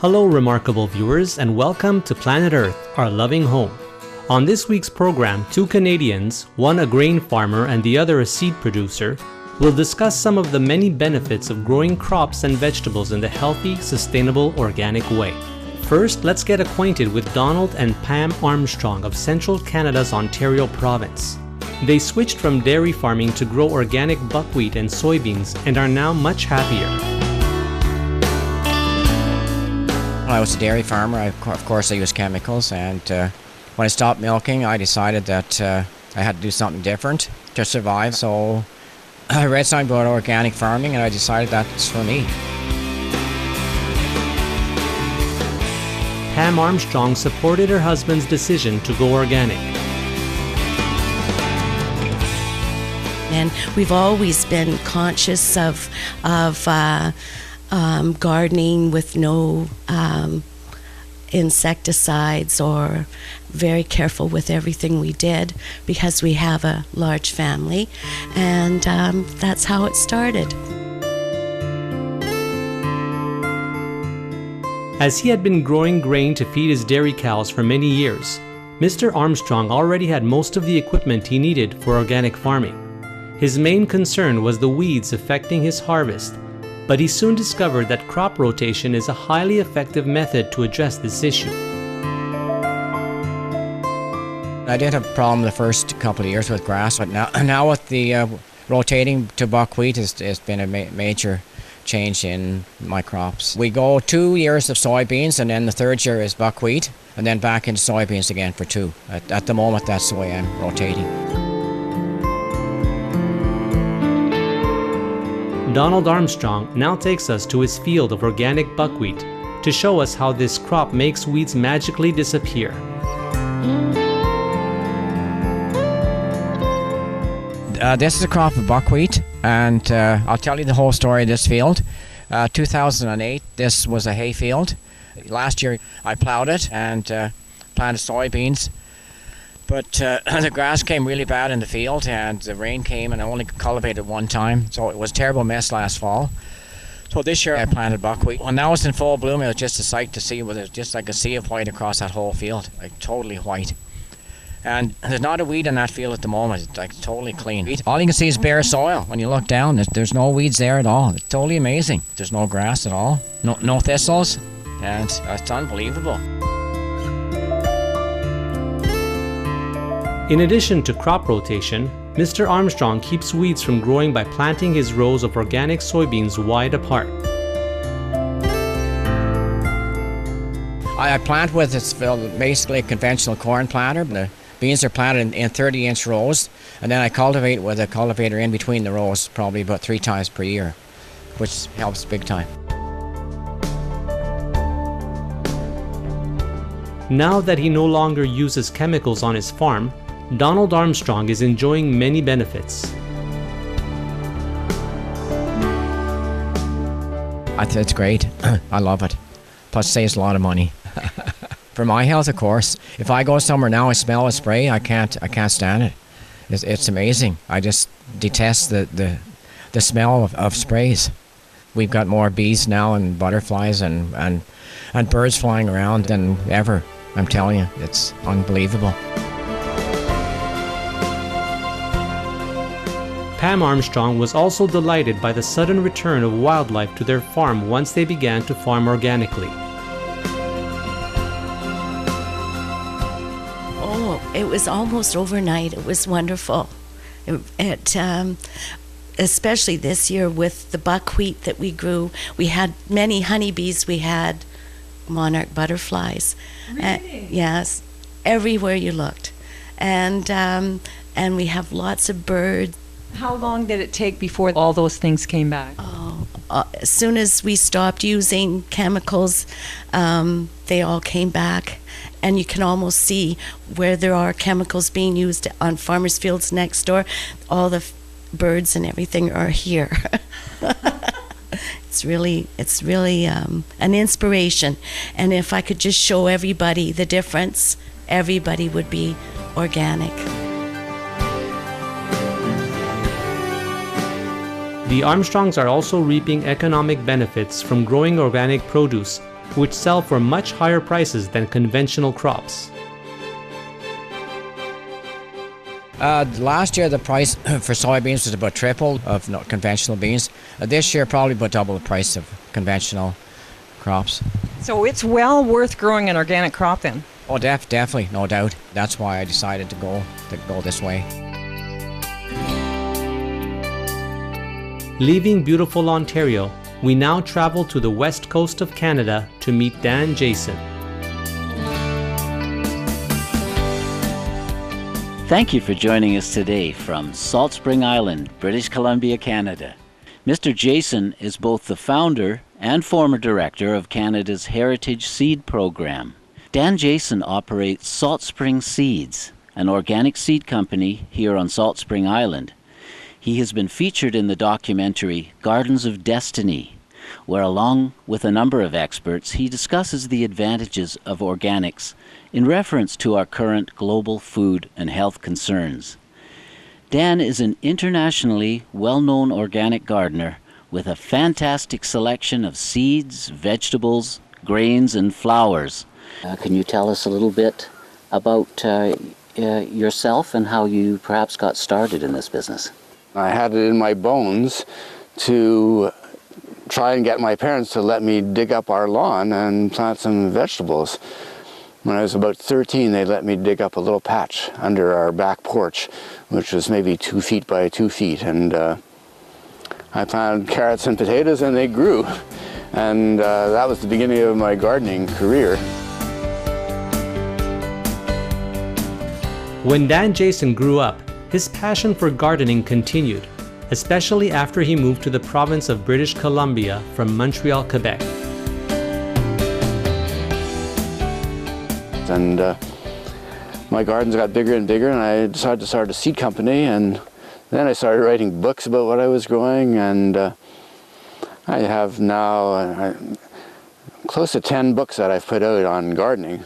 Hello, remarkable viewers, and welcome to Planet Earth, our loving home. On this week's program, two Canadians, one a grain farmer and the other a seed producer, will discuss some of the many benefits of growing crops and vegetables in the healthy, sustainable, organic way. First, let's get acquainted with Donald and Pam Armstrong of Central Canada's Ontario province. They switched from dairy farming to grow organic buckwheat and soybeans and are now much happier. I was a dairy farmer. Of course, I used chemicals, and when I stopped milking, I decided that I had to do something different to survive. So I read something about organic farming, and I decided that's for me. Pam Armstrong supported her husband's decision to go organic. And we've always been conscious of gardening with no insecticides, or very careful with everything we did because we have a large family, and that's how it started. As he had been growing grain to feed his dairy cows for many years, Mr. Armstrong already had most of the equipment he needed for organic farming. His main concern was the weeds affecting his harvest, but he soon discovered that crop rotation is a highly effective method to address this issue. I did have a problem the first couple of years with grass, but now with the rotating to buckwheat, it's been a major change in my crops. We go 2 years of soybeans, and then the third year is buckwheat, and then back into soybeans again for 2. At the moment, that's the way I'm rotating. Donald Armstrong now takes us to his field of organic buckwheat to show us how this crop makes weeds magically disappear. This is a crop of buckwheat, and I'll tell you the whole story of this field. 2008, this was a hay field. Last year I plowed it and planted soybeans. But the grass came really bad in the field, and the rain came, and I only cultivated one time. So it was a terrible mess last fall. So this year I planted buckwheat. When that was in full bloom, it was just a sight to see. It was just like a sea of white across that whole field, like totally white. And there's not a weed in that field at the moment. It's like totally clean. All you can see is bare soil. When you look down, there's no weeds there at all. It's totally amazing. There's no grass at all, no thistles, and it's unbelievable. In addition to crop rotation, Mr. Armstrong keeps weeds from growing by planting his rows of organic soybeans wide apart. I plant with basically a conventional corn planter. The beans are planted in 30-inch rows, and then I cultivate with a cultivator in between the rows, probably about 3 times per year, which helps big time. Now that he no longer uses chemicals on his farm, Donald Armstrong is enjoying many benefits. It's great. I love it. Plus, it saves a lot of money. For my health, of course. If I go somewhere now, I smell a spray, I can't stand it. It's amazing. I just detest the smell of sprays. We've got more bees now, and butterflies and birds flying around than ever. I'm telling you, it's unbelievable. Pam Armstrong was also delighted by the sudden return of wildlife to their farm once they began to farm organically. Oh, it was almost overnight. It was wonderful. Especially this year with the buckwheat that we grew. We had many honeybees. We had monarch butterflies. Really? Yes, everywhere you looked. And we have lots of birds. How long did it take before all those things came back? As soon as we stopped using chemicals, they all came back. And you can almost see where there are chemicals being used on farmers' fields next door. All the birds and everything are here. It's really an inspiration. And if I could just show everybody the difference, everybody would be organic. The Armstrongs are also reaping economic benefits from growing organic produce which sell for much higher prices than conventional crops. Last year the price for soybeans was about triple of conventional beans. This year probably about double the price of conventional crops. So it's well worth growing an organic crop then. Oh, definitely, no doubt. That's why I decided to go this way. Leaving beautiful Ontario, we now travel to the west coast of Canada to meet Dan Jason. Thank you for joining us today from Salt Spring Island, British Columbia, Canada. Mr. Jason is both the founder and former director of Canada's Heritage Seed Program. Dan Jason operates Salt Spring Seeds, an organic seed company here on Salt Spring Island. He has been featured in the documentary Gardens of Destiny, where along with a number of experts, he discusses the advantages of organics in reference to our current global food and health concerns. Dan is an internationally well-known organic gardener with a fantastic selection of seeds, vegetables, grains, and flowers. Can you tell us a little bit about yourself and how you perhaps got started in this business? I had it in my bones to try and get my parents to let me dig up our lawn and plant some vegetables. When I was about 13, they let me dig up a little patch under our back porch, which was maybe 2 feet by 2 feet, and I planted carrots and potatoes, and they grew. And that was the beginning of my gardening career. When Dan Jason grew up, his passion for gardening continued, especially after he moved to the province of British Columbia from Montreal, Quebec. And my gardens got bigger and bigger, and I decided to start a seed company, and then I started writing books about what I was growing, and I have now close to 10 books that I've put out on gardening.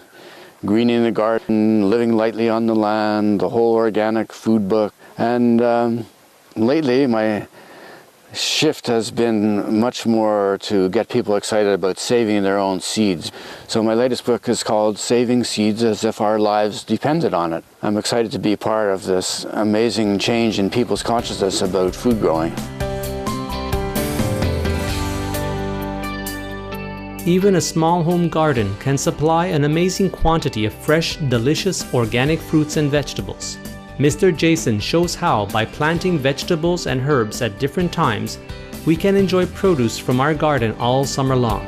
Greening the Garden, Living Lightly on the Land, the whole organic food book. And lately my shift has been much more to get people excited about saving their own seeds. So my latest book is called Saving Seeds as If Our Lives Depended on It. I'm excited to be part of this amazing change in people's consciousness about food growing. Even a small home garden can supply an amazing quantity of fresh, delicious organic fruits and vegetables. Mr. Jason shows how, by planting vegetables and herbs at different times, we can enjoy produce from our garden all summer long.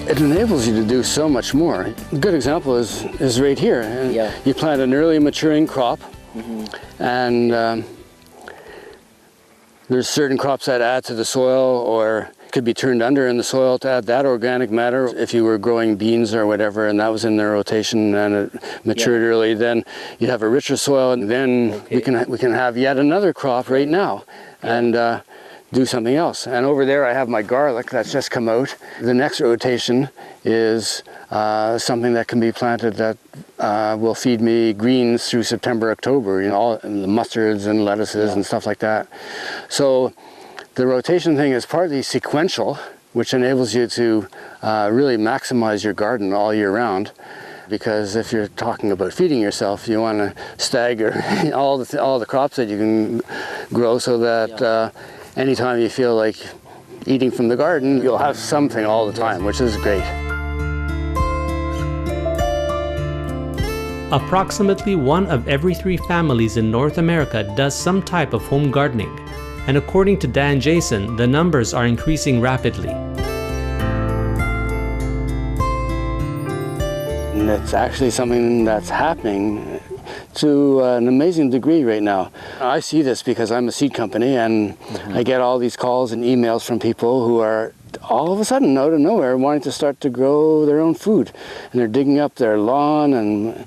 It enables you to do so much more. A good example is right here. Yeah. You plant an early maturing crop, and there's certain crops that add to the soil or could be turned under in the soil to add that organic matter. If you were growing beans or whatever and that was in the rotation and it matured early, then you have a richer soil, and then we can have yet another crop right now and do something else. And over there I have my garlic that's just come out. The next rotation is something that can be planted that will feed me greens through September, October, all the mustards and lettuces and stuff like that. So the rotation thing is partly sequential, which enables you to really maximize your garden all year round. Because if you're talking about feeding yourself, you want to stagger all the crops that you can grow so that anytime you feel like eating from the garden, you'll have something all the time, which is great. Approximately 1 of every 3 families in North America does some type of home gardening, and according to Dan Jason, the numbers are increasing rapidly. And it's actually something that's happening to an amazing degree right now. I see this because I'm a seed company, and I get all these calls and emails from people who are all of a sudden out of nowhere wanting to start to grow their own food. And they're digging up their lawn and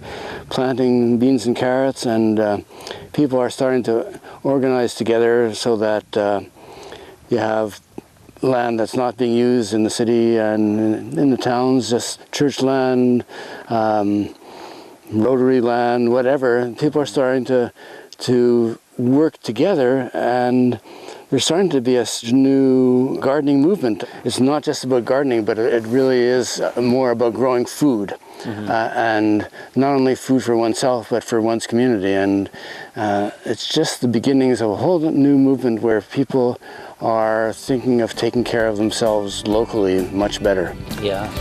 planting beans and carrots, and people are starting to organize together so that you have land that's not being used in the city and in the towns, just church land, Rotary land, whatever. People are starting to work together, and There's starting to be a new gardening movement. It's not just about gardening, but it really is more about growing food. And not only food for oneself, but for one's community. And it's just the beginnings of a whole new movement where people are thinking of taking care of themselves locally much better. Yeah.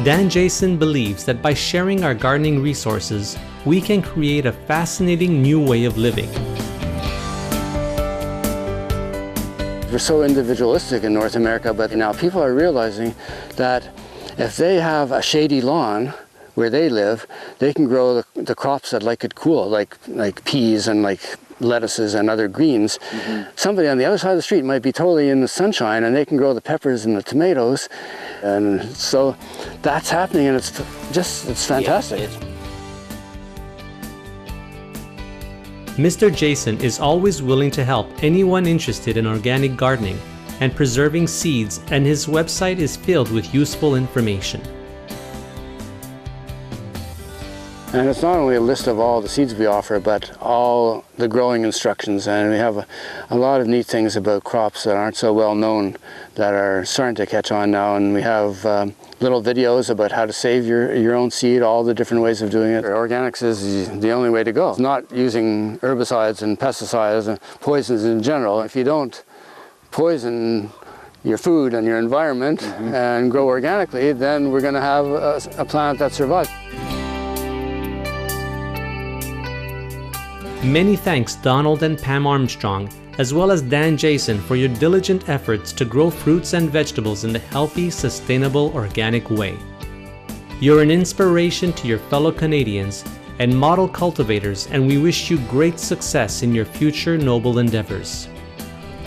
Dan Jason believes that by sharing our gardening resources, we can create a fascinating new way of living. We're so individualistic in North America, but now people are realizing that if they have a shady lawn where they live, they can grow the crops that like it cool, like peas and like lettuces and other greens. Somebody on the other side of the street might be totally in the sunshine and they can grow the peppers and the tomatoes. And so that's happening, and it's fantastic. Yeah, Mr. Jason is always willing to help anyone interested in organic gardening and preserving seeds, and his website is filled with useful information. And it's not only a list of all the seeds we offer, but all the growing instructions. And we have a lot of neat things about crops that aren't so well known that are starting to catch on now. And we have little videos about how to save your own seed, all the different ways of doing it. Organics is the only way to go. It's not using herbicides and pesticides and poisons in general. If you don't poison your food and your environment and grow organically, then we're going to have a planet that survives. Many thanks Donald and Pam Armstrong, as well as Dan Jason, for your diligent efforts to grow fruits and vegetables in the healthy, sustainable, organic way. You're an inspiration to your fellow Canadians and model cultivators, and we wish you great success in your future noble endeavors.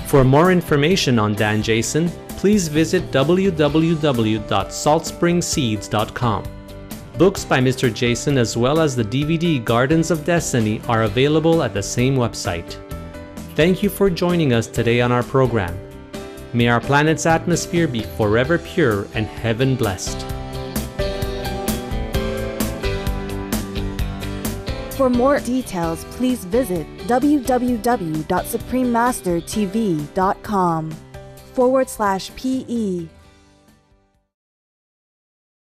For more information on Dan Jason, please visit www.saltspringseeds.com. Books by Mr. Jason as well as the DVD Gardens of Destiny are available at the same website. Thank you for joining us today on our program. May our planet's atmosphere be forever pure and heaven blessed. For more details, please visit www.suprememastertv.com/PE